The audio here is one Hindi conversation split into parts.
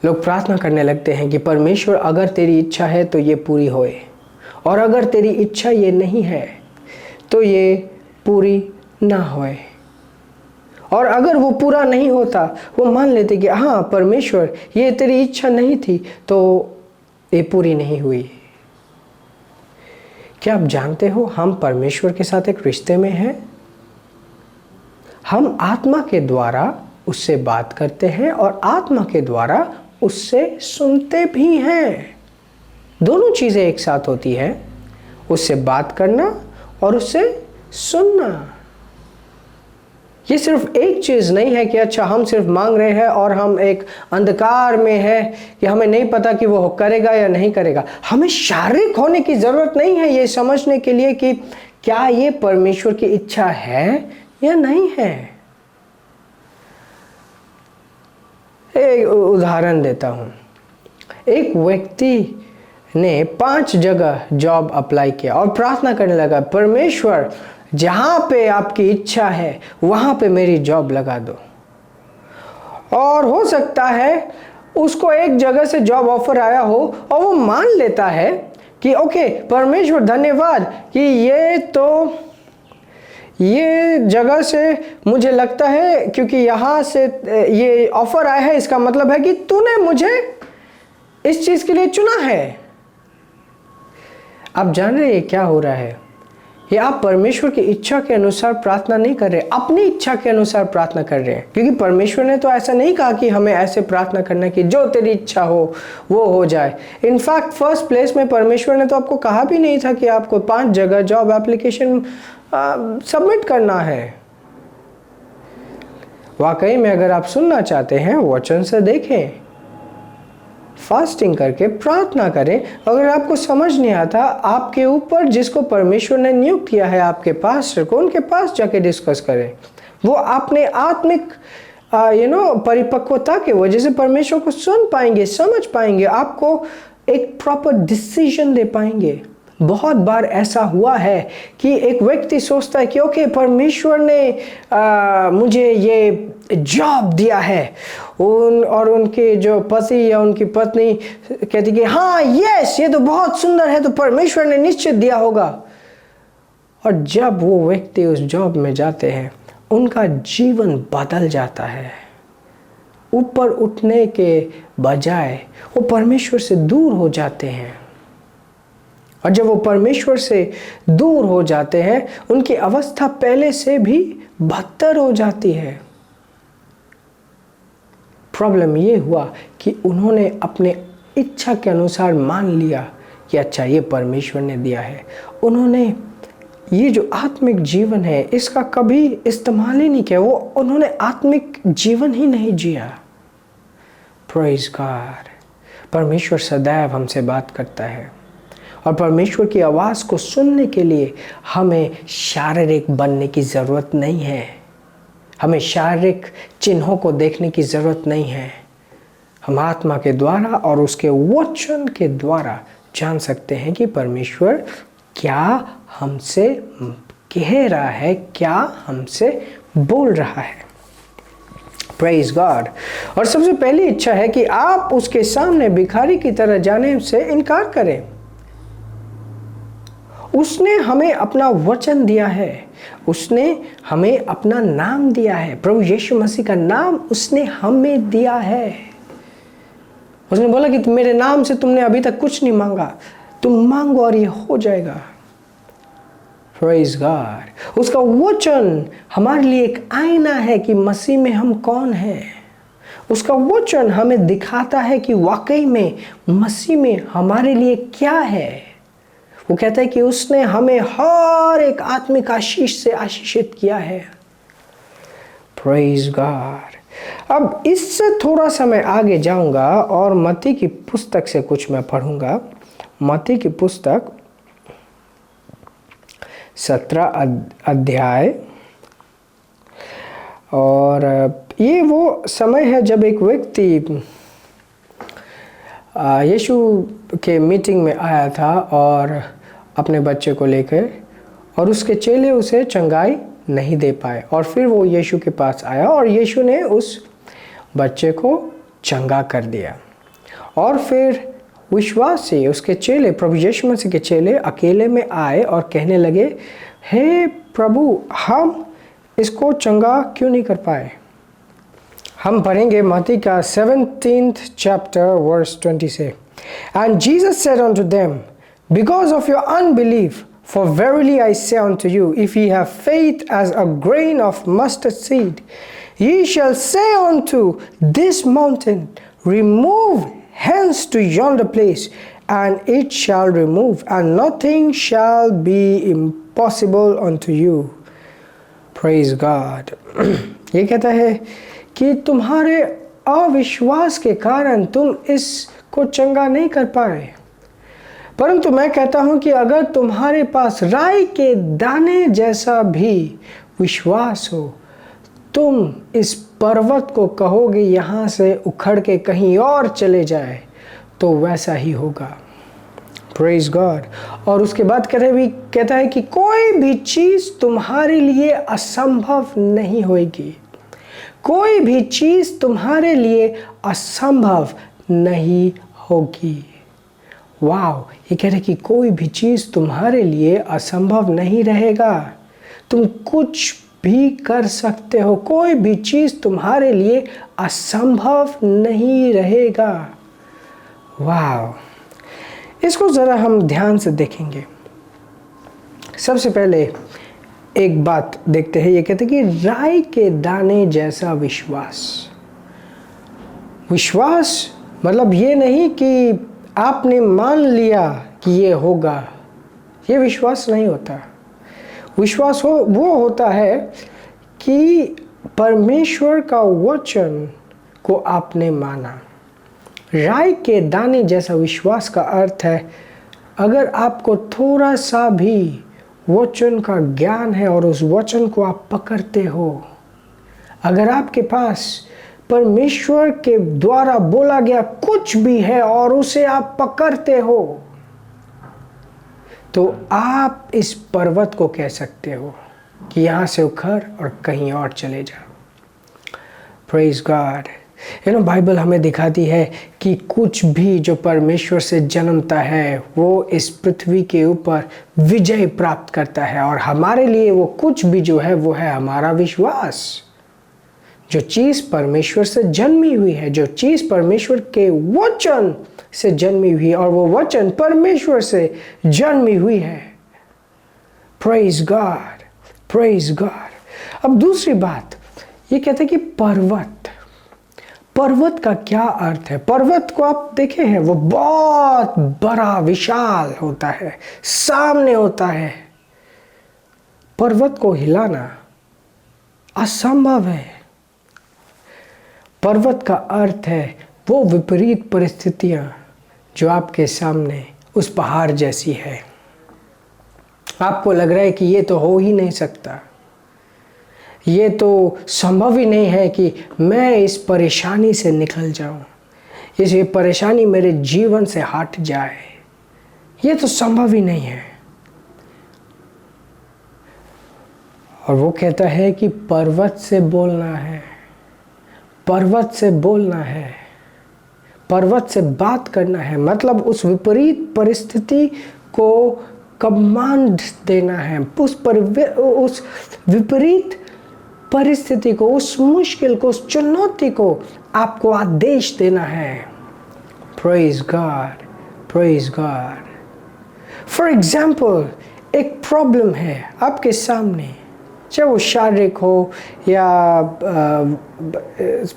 लोग प्रार्थना करने लगते हैं कि परमेश्वर अगर तेरी इच्छा है तो ये पूरी होए, और अगर तेरी इच्छा ये नहीं है तो ये पूरी ना होए। और अगर वो पूरा नहीं होता, वो मान लेते कि हाँ परमेश्वर ये तेरी इच्छा नहीं थी तो ये पूरी नहीं हुई। क्या आप जानते हो हम परमेश्वर के साथ एक रिश्ते में हैं? हम आत्मा के द्वारा उससे बात करते हैं और आत्मा के द्वारा उससे सुनते भी हैं। दोनों चीज़ें एक साथ होती हैं, उससे बात करना और उससे सुनना। ये सिर्फ एक चीज़ नहीं है कि अच्छा हम सिर्फ मांग रहे हैं और हम एक अंधकार में है कि हमें नहीं पता कि वो करेगा या नहीं करेगा। हमें शारीरिक होने की ज़रूरत नहीं है ये समझने के लिए कि क्या ये परमेश्वर की इच्छा है या नहीं है। एक उदाहरण देता हूँ। एक व्यक्ति ने 5 जगह जॉब अप्लाई किया और प्रार्थना करने लगा, परमेश्वर जहाँ पे आपकी इच्छा है वहाँ पे मेरी जॉब लगा दो। और हो सकता है उसको एक जगह से जॉब ऑफर आया हो और वो मान लेता है कि ओके परमेश्वर धन्यवाद कि ये जगह से मुझे लगता है, क्योंकि यहाँ से ये ऑफर आया है, इसका मतलब है कि तूने मुझे इस चीज़ के लिए चुना है। आप जान रहे हैं क्या हो रहा है? ये आप परमेश्वर की इच्छा के अनुसार प्रार्थना नहीं कर रहे, अपनी इच्छा के अनुसार प्रार्थना कर रहे हैं। क्योंकि परमेश्वर ने तो ऐसा नहीं कहा कि हमें ऐसे प्रार्थना करना कि जो तेरी इच्छा हो वो हो जाए। इनफैक्ट फर्स्ट प्लेस में परमेश्वर ने तो आपको कहा भी नहीं था कि आपको 5 जगह जॉब एप्लीकेशन सबमिट करना है। वाकई में अगर आप सुनना चाहते हैं वचन से देखें, फास्टिंग करके प्रार्थना करें। अगर आपको समझ नहीं आता, आपके ऊपर जिसको परमेश्वर ने नियुक्त किया है आपके पास्टर को, उनके पास जाके डिस्कस करें। वो अपने आत्मिक परिपक्वता के वजह से परमेश्वर को सुन पाएंगे, समझ पाएंगे, आपको एक प्रॉपर डिसीजन दे पाएंगे। बहुत बार ऐसा हुआ है कि एक व्यक्ति सोचता है कि ओके परमेश्वर ने मुझे ये जॉब दिया है, और उनके जो पति या उनकी पत्नी कहती कि हाँ यस ये तो बहुत सुंदर है, तो परमेश्वर ने निश्चित दिया होगा। और जब वो व्यक्ति उस जॉब में जाते हैं उनका जीवन बदल जाता है। ऊपर उठने के बजाय वो परमेश्वर से दूर हो जाते हैं। और जब वो परमेश्वर से दूर हो जाते हैं उनकी अवस्था पहले से भी बदतर हो जाती है। प्रॉब्लम ये हुआ कि उन्होंने अपने इच्छा के अनुसार मान लिया कि अच्छा ये परमेश्वर ने दिया है। उन्होंने ये जो आत्मिक जीवन है इसका कभी इस्तेमाल ही नहीं किया। उन्होंने आत्मिक जीवन ही नहीं जिया। Praise God. परमेश्वर सदैव हमसे बात करता है और परमेश्वर की आवाज़ को सुनने के लिए हमें शारीरिक बनने की ज़रूरत नहीं है। हमें शारीरिक चिन्हों को देखने की ज़रूरत नहीं है। हम आत्मा के द्वारा और उसके वचन के द्वारा जान सकते हैं कि परमेश्वर क्या हमसे कह रहा है, क्या हमसे बोल रहा है। Praise God. और सबसे पहली इच्छा है कि आप उसके सामने भिखारी की तरह जाने से इनकार करें। उसने हमें अपना वचन दिया है, उसने हमें अपना नाम दिया है। प्रभु यीशु मसीह का नाम उसने हमें दिया है। उसने बोला कि मेरे नाम से तुमने अभी तक कुछ नहीं मांगा, तुम मांगो और ये हो जाएगा। Praise God. उसका वचन हमारे लिए एक आईना है कि मसीह में हम कौन हैं। उसका वचन हमें दिखाता है कि वाकई में मसीह में हमारे लिए क्या है। वो कहता है कि उसने हमें हर एक आत्मिक आशीष से आशीषित किया है। Praise God. अब इससे थोड़ा सा मैं आगे जाऊंगा और मत्ती की पुस्तक से कुछ मैं पढ़ूंगा। मत्ती की पुस्तक 17 अध्याय, और ये वो समय है जब एक व्यक्ति यीशु के मीटिंग में आया था और अपने बच्चे को लेकर, और उसके चेले उसे चंगाई नहीं दे पाए। और फिर वो यीशु के पास आया और यीशु ने उस बच्चे को चंगा कर दिया। और फिर विश्वास से उसके चेले, प्रभु यीशु मसीह के चेले अकेले में आए और कहने लगे, हे प्रभु, हम इसको चंगा क्यों नहीं कर पाए। हम पढ़ेंगे मत्ती का 17th chapter verse 20 से, And Jesus said unto them, Because of your unbelief, for verily I say unto you, if ye have faith as a grain of mustard seed, ye shall say unto this mountain, Remove hence to yonder place, and it shall remove, and nothing shall be impossible unto you. Praise God. ये कहता है कि तुम्हारे अविश्वास के कारण तुम इसको चंगा नहीं कर पाए, परंतु मैं कहता हूं कि अगर तुम्हारे पास राई के दाने जैसा भी विश्वास हो, तुम इस पर्वत को कहोगे यहाँ से उखड़ के कहीं और चले जाए, तो वैसा ही होगा। Praise God. और उसके बाद कहता है कि कोई भी चीज़ तुम्हारे लिए असंभव नहीं होगी। कोई भी चीज़ तुम्हारे लिए असंभव नहीं होगी। वाव, ये कह रहे कि कोई भी चीज़ तुम्हारे लिए असंभव नहीं रहेगा। तुम कुछ भी कर सकते हो, कोई भी चीज़ तुम्हारे लिए असंभव नहीं रहेगा। वाव, इसको ज़रा हम ध्यान से देखेंगे। सबसे पहले एक बात देखते हैं, ये कहते हैं कि राई के दाने जैसा विश्वास। विश्वास मतलब ये नहीं कि आपने मान लिया कि ये होगा, ये विश्वास नहीं होता। विश्वास वो होता है कि परमेश्वर का वचन को आपने माना। राई के दाने जैसा विश्वास का अर्थ है, अगर आपको थोड़ा सा भी वचन का ज्ञान है और उस वचन को आप पकड़ते हो, अगर आपके पास परमेश्वर के द्वारा बोला गया कुछ भी है और उसे आप पकड़ते हो, तो आप इस पर्वत को कह सकते हो कि यहाँ से उखड़ और कहीं और चले जा। Praise God. बाइबल हमें दिखाती है कि कुछ भी जो परमेश्वर से जन्मता है वो इस पृथ्वी के ऊपर विजय प्राप्त करता है, और हमारे लिए वो कुछ भी जो है वो है हमारा विश्वास। जो चीज़ परमेश्वर से जन्मी हुई है, जो चीज़ परमेश्वर के वचन से जन्मी हुई है, और वो वचन परमेश्वर से जन्मी हुई है। Praise God, praise God. अब दूसरी बात ये कहते हैं कि पर्वत का क्या अर्थ है। पर्वत को आप देखे हैं, वो बहुत बड़ा विशाल होता है, सामने होता है। पर्वत को हिलाना असंभव है। पर्वत का अर्थ है वो विपरीत परिस्थितियां जो आपके सामने उस पहाड़ जैसी है। आपको लग रहा है कि ये तो हो ही नहीं सकता, ये तो संभव ही नहीं है कि मैं इस परेशानी से निकल जाऊं, ये परेशानी मेरे जीवन से हट जाए, ये तो संभव ही नहीं है। और वो कहता है कि पर्वत से बोलना है, पर्वत से बोलना है, पर्वत से बात करना है। मतलब उस विपरीत परिस्थिति को कमांड देना है, उस विपरीत परिस्थिति को, उस मुश्किल को, उस चुनौती को आपको आदेश देना है। Praise God, praise God. For example, एक प्रॉब्लम है आपके सामने, चाहे वो शारीरिक हो या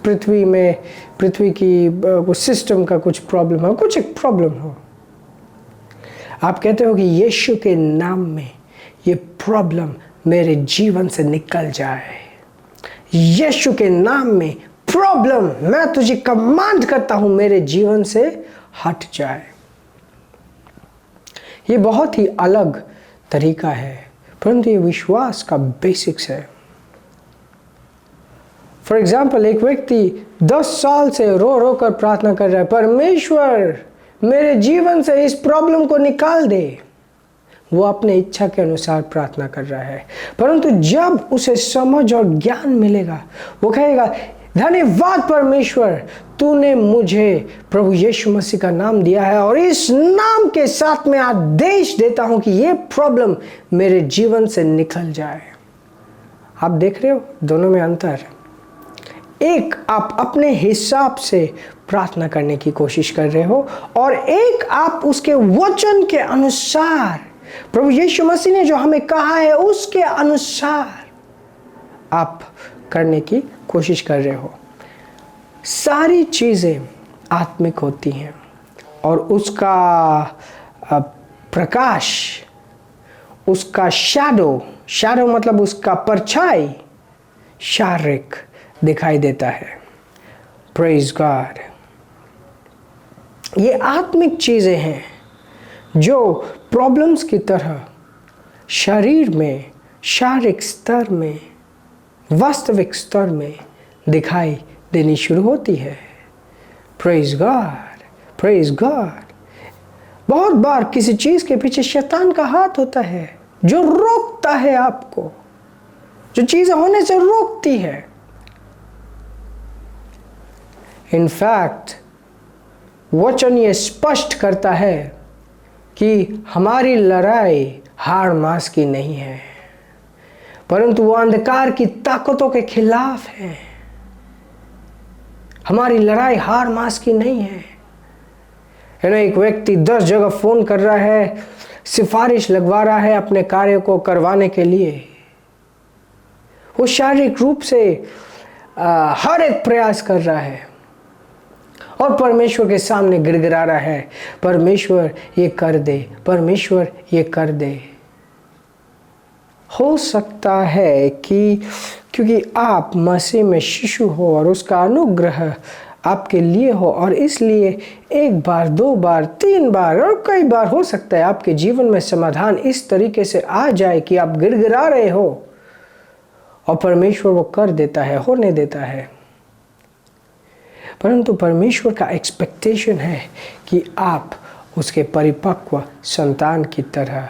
पृथ्वी की वो सिस्टम का कुछ प्रॉब्लम हो, कुछ एक प्रॉब्लम हो। आप कहते हो कि यीशु के नाम में ये प्रॉब्लम मेरे जीवन से निकल जाए। यीशु के नाम में प्रॉब्लम, मैं तुझे कमांड करता हूं, मेरे जीवन से हट जाए। ये बहुत ही अलग तरीका है, परंतु ये विश्वास का बेसिक्स है। फॉर एग्जाम्पल, एक व्यक्ति 10 साल से रो रो कर प्रार्थना कर रहा है, परमेश्वर मेरे जीवन से इस प्रॉब्लम को निकाल दे। वो अपने इच्छा के अनुसार प्रार्थना कर रहा है, परंतु जब उसे समझ और ज्ञान मिलेगा, वो कहेगा धन्यवाद परमेश्वर, तूने मुझे प्रभु यीशु मसीह का नाम दिया है और इस नाम के साथ मैं आदेश देता हूं कि ये प्रॉब्लम मेरे जीवन से निकल जाए। आप देख रहे हो दोनों में अंतर। एक आप अपने हिसाब से प्रार्थना करने की कोशिश कर रहे हो और एक आप उसके वचन के अनुसार, प्रभु यीशु मसीह ने जो हमें कहा है उसके अनुसार आप करने की कोशिश कर रहे हो। सारी चीज़ें आत्मिक होती हैं और उसका प्रकाश, उसका शैडो मतलब उसका परछाई शारीरिक दिखाई देता है। Praise God. ये आत्मिक चीज़ें हैं जो प्रॉब्लम्स की तरह शरीर में, शारीरिक स्तर में, वास्तविक स्तर में दिखाई देनी शुरू होती है। Praise God, praise God. बहुत बार किसी चीज़ के पीछे शैतान का हाथ होता है जो रोकता है आपको, जो चीज़ें होने से रोकती है। इनफैक्ट वचन ये स्पष्ट करता है कि हमारी लड़ाई हाड़ मांस की नहीं है, परंतु वो अंधकार की ताकतों के खिलाफ है। हमारी लड़ाई हाड़ मांस की नहीं है। एक व्यक्ति 10 जगह फोन कर रहा है, सिफारिश लगवा रहा है अपने कार्य को करवाने के लिए। वो शारीरिक रूप से हर एक प्रयास कर रहा है और परमेश्वर के सामने गिड़गिड़ा रहा है, परमेश्वर ये कर दे, परमेश्वर ये कर दे। हो सकता है कि क्योंकि आप मसीह में शिशु हो और उसका अनुग्रह आपके लिए हो और इसलिए एक बार, 2 बार, 3 बार और कई बार हो सकता है आपके जीवन में समाधान इस तरीके से आ जाए कि आप गिड़गिड़ा रहे हो और परमेश्वर वो कर देता है, होने देता है। परंतु परमेश्वर का एक्सपेक्टेशन है कि आप उसके परिपक्व संतान की तरह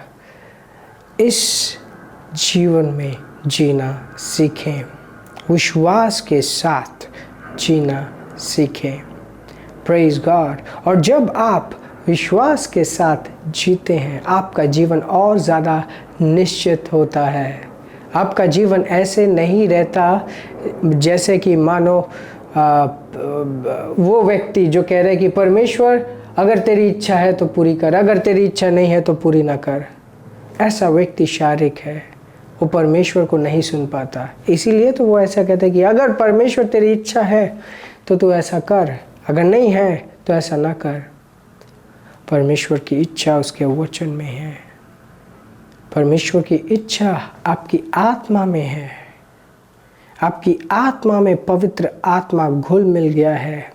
इस जीवन में जीना सीखें, विश्वास के साथ जीना सीखें। Praise God. और जब आप विश्वास के साथ जीते हैं, आपका जीवन और ज़्यादा निश्चित होता है। आपका जीवन ऐसे नहीं रहता जैसे कि मानो वो व्यक्ति जो कह रहे कि परमेश्वर अगर तेरी इच्छा है तो पूरी कर, अगर तेरी इच्छा नहीं है तो पूरी ना कर। ऐसा व्यक्ति शारीरिक है, वो परमेश्वर को नहीं सुन पाता। इसीलिए तो वो ऐसा कहता है कि अगर परमेश्वर तेरी इच्छा है तो तू ऐसा कर, अगर नहीं है तो ऐसा ना कर। परमेश्वर की इच्छा उसके वचन में है। परमेश्वर की इच्छा आपकी आत्मा में है। आपकी आत्मा में पवित्र आत्मा घुल मिल गया है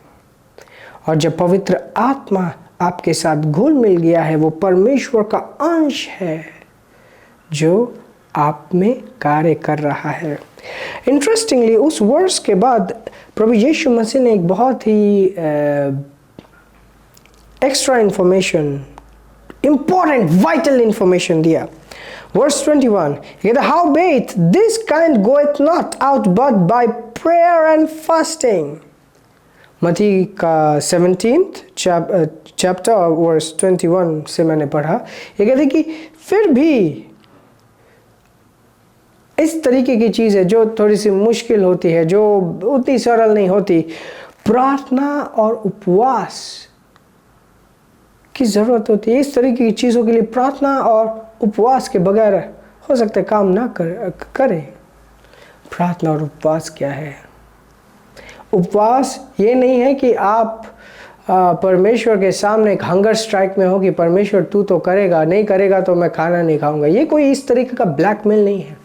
और जब पवित्र आत्मा आपके साथ घुल मिल गया है, वो परमेश्वर का अंश है जो आप में कार्य कर रहा है। इंटरेस्टिंगली उस वर्ष के बाद प्रभु यीशु मसीह ने एक बहुत ही extra information, important, vital information दिया। Verse 21, howbeit this kind goeth not out but by prayer and fasting. मत्ती का 17th chapter verse 21 से मैंने पढ़ा। ये कहते कि फिर भी इस तरीके की चीज़ है जो थोड़ी सी मुश्किल होती है, जो उतनी सरल नहीं होती, प्रार्थना और उपवास की ज़रूरत होती है। इस तरीके की चीज़ों के लिए प्रार्थना और उपवास के बगैर हो सकता है काम ना करें। प्रार्थना और उपवास क्या है? उपवास ये नहीं है कि आप परमेश्वर के सामने एक हंगर स्ट्राइक में हो कि परमेश्वर तू तो करेगा, नहीं करेगा तो मैं खाना नहीं खाऊंगा। ये कोई इस तरीके का ब्लैकमेल नहीं है।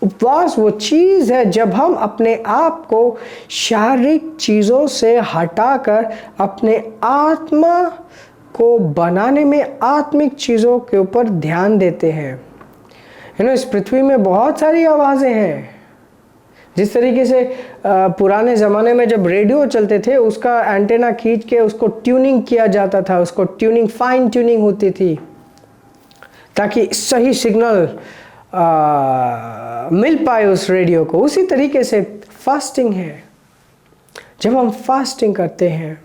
उपवास वो चीज़ है जब हम अपने आप को शारीरिक चीज़ों से हटाकर अपने आत्मा को बनाने में आत्मिक चीज़ों के ऊपर ध्यान देते हैं। इस पृथ्वी में बहुत सारी आवाज़ें हैं। जिस तरीके से पुराने ज़माने में जब रेडियो चलते थे, उसका एंटेना खींच के उसको ट्यूनिंग किया जाता था, उसको ट्यूनिंग, फाइन ट्यूनिंग होती थी ताकि सही सिग्नल मिल पाए उस रेडियो को। उसी तरीके से फास्टिंग है। जब हम फास्टिंग करते हैं,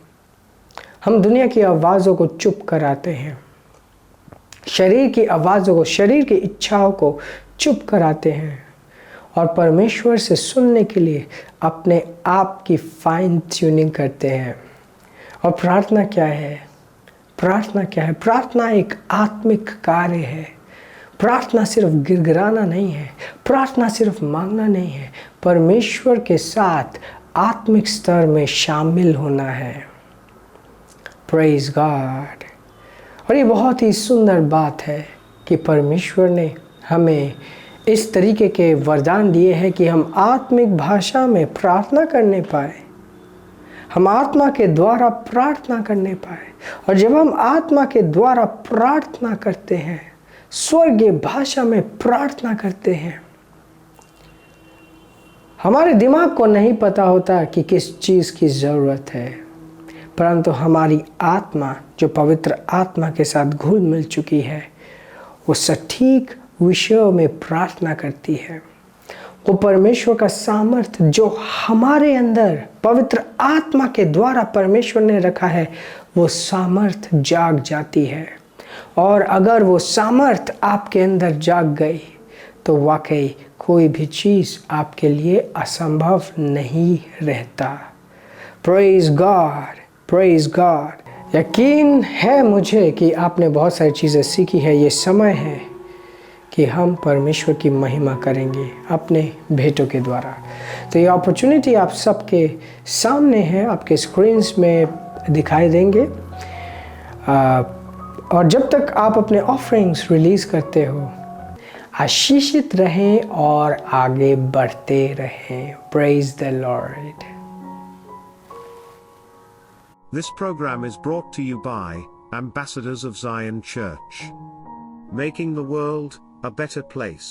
हम दुनिया की आवाज़ों को चुप कराते हैं, शरीर की आवाज़ों को, शरीर की इच्छाओं को चुप कराते हैं और परमेश्वर से सुनने के लिए अपने आप की फाइन ट्यूनिंग करते हैं। और प्रार्थना क्या है? प्रार्थना क्या है? प्रार्थना एक आत्मिक कार्य है। प्रार्थना सिर्फ गिड़गिड़ाना नहीं है, प्रार्थना सिर्फ मांगना नहीं है, परमेश्वर के साथ आत्मिक स्तर में शामिल होना है। Praise God. और ये बहुत ही सुंदर बात है कि परमेश्वर ने हमें इस तरीके के वरदान दिए हैं कि हम आत्मिक भाषा में प्रार्थना करने पाए, हम आत्मा के द्वारा प्रार्थना करने पाए। और जब हम आत्मा के द्वारा प्रार्थना करते हैं, स्वर्गीय भाषा में प्रार्थना करते हैं, हमारे दिमाग को नहीं पता होता कि किस चीज़ की ज़रूरत है, परंतु हमारी आत्मा जो पवित्र आत्मा के साथ घुल मिल चुकी है, वो सटीक विषयों में प्रार्थना करती है। वो परमेश्वर का सामर्थ्य जो हमारे अंदर पवित्र आत्मा के द्वारा परमेश्वर ने रखा है, वो सामर्थ्य जाग जाती है। और अगर वो सामर्थ्य आपके अंदर जाग गई तो वाकई कोई भी चीज़ आपके लिए असंभव नहीं रहता। Praise God, praise God. यकीन है मुझे कि आपने बहुत सारी चीज़ें सीखी है। ये समय है कि हम परमेश्वर की महिमा करेंगे अपने भेंटों के द्वारा। तो ये अपॉर्चुनिटी आप सबके सामने है, आपके स्क्रीन्स में दिखाई देंगे। और जब तक आप अपने ऑफरिंग्स रिलीज़ करते हो, आशीषित रहें और आगे बढ़ते रहें। Praise the Lord. This program is brought to you by Ambassadors of Zion Church, making the world a better place.